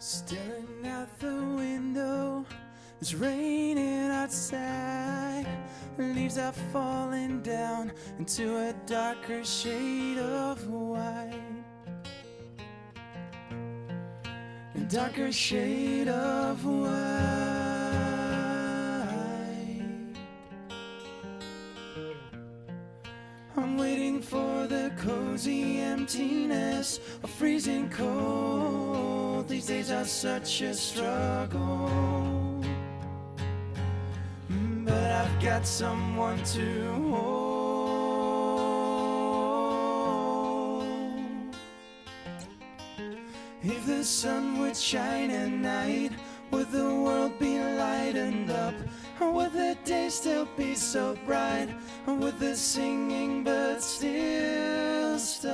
Staring out the window, it's raining outside. Leaves are falling down into a darker shade of white. A darker shade of white. I'm waiting for the cozy emptiness of freezing cold. These days are such a struggle, but I've got someone to hold. If the sun would shine at night, would the world be lightened up? Or would the day still be so bright? Or would the singing birds still stop?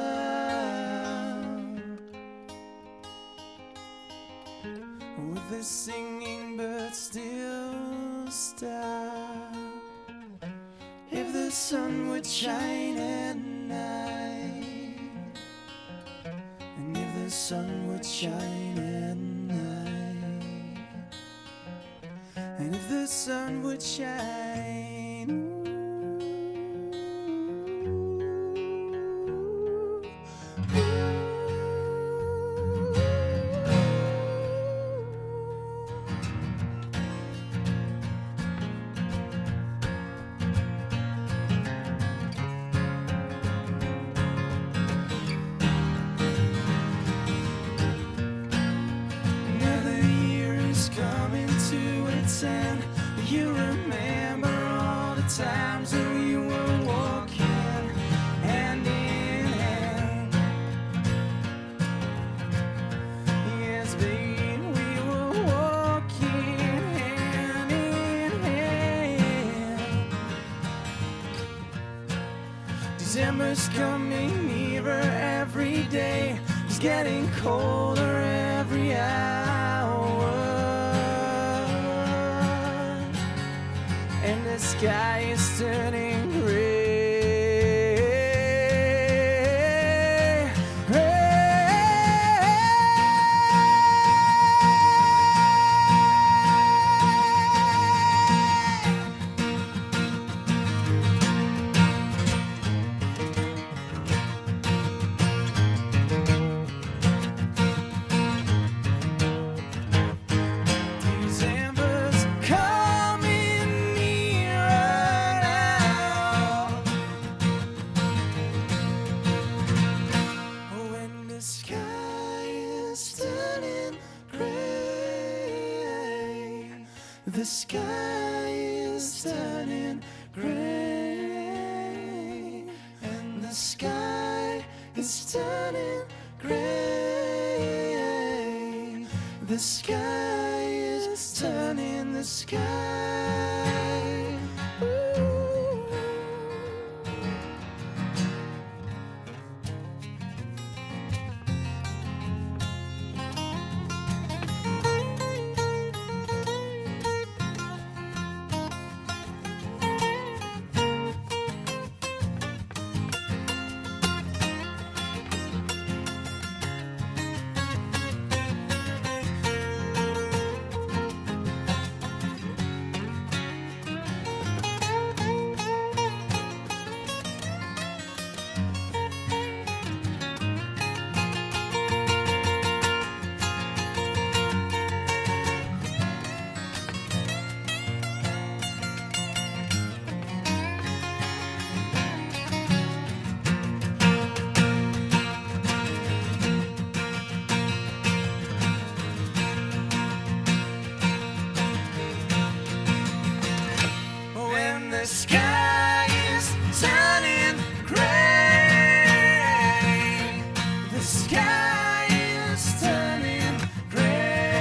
Would the singing birds still stop? If the sun would shine at night, and if the sun would shine at night, and if the sun would shine, and you remember all the times that we were walking hand in hand. Yes, babe, we were walking hand in hand. December's coming nearer every day. It's getting colder every hour, and the sky is turning gray. The sky is turning gray, and the sky is turning gray. The sky is turning the sky. Ooh. The sky is turning gray. The sky is turning gray.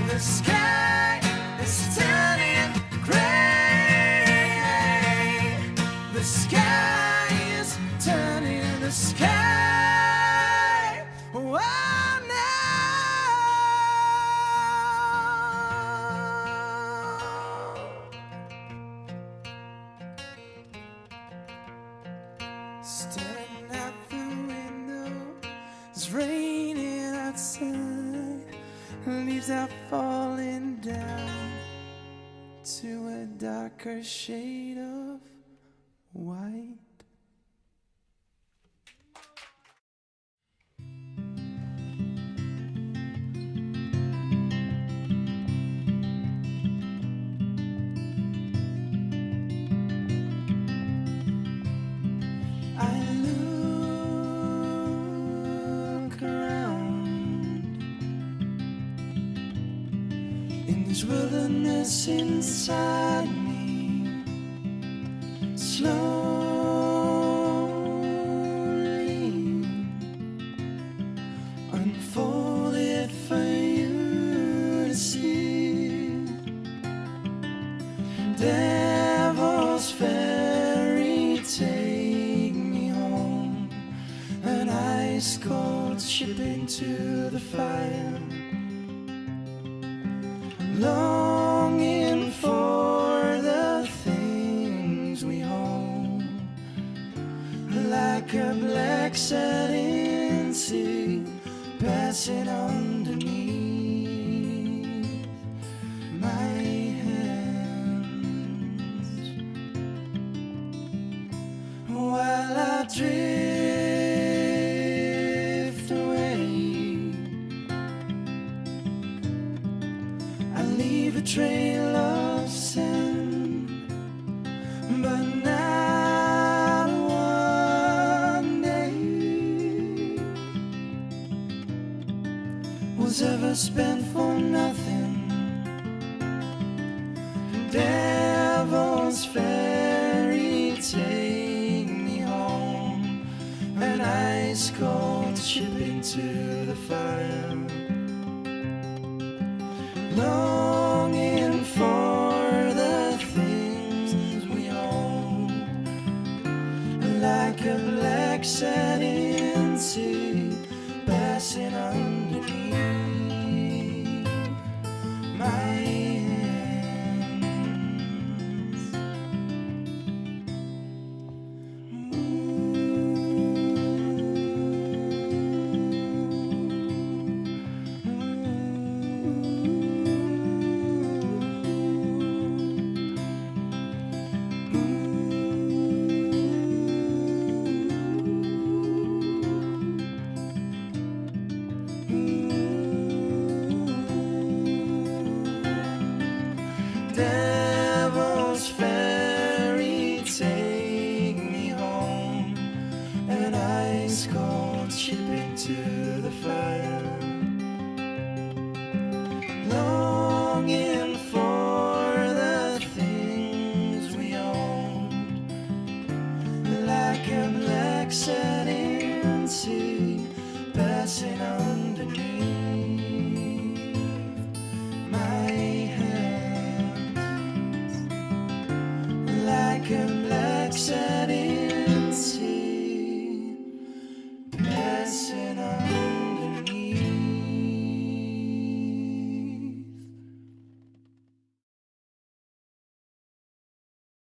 The sky is turning gray. The sky is turning the sky. Oh, staring out the window, it's raining outside. skies are falling down to a darker shade of white. I look around in this wilderness inside me, slowly unfolded for you to see. Devil's fairy take me home, an ice cold ship into the fire, longing for the things we hold, like a black satin sea passing underneath my hands, while I drift away. I leave a trail of sin, but not one day was ever spent for nothing. Devil's fairy take me home, an ice cold ship into the fire, longing for the things we hold, like a black satin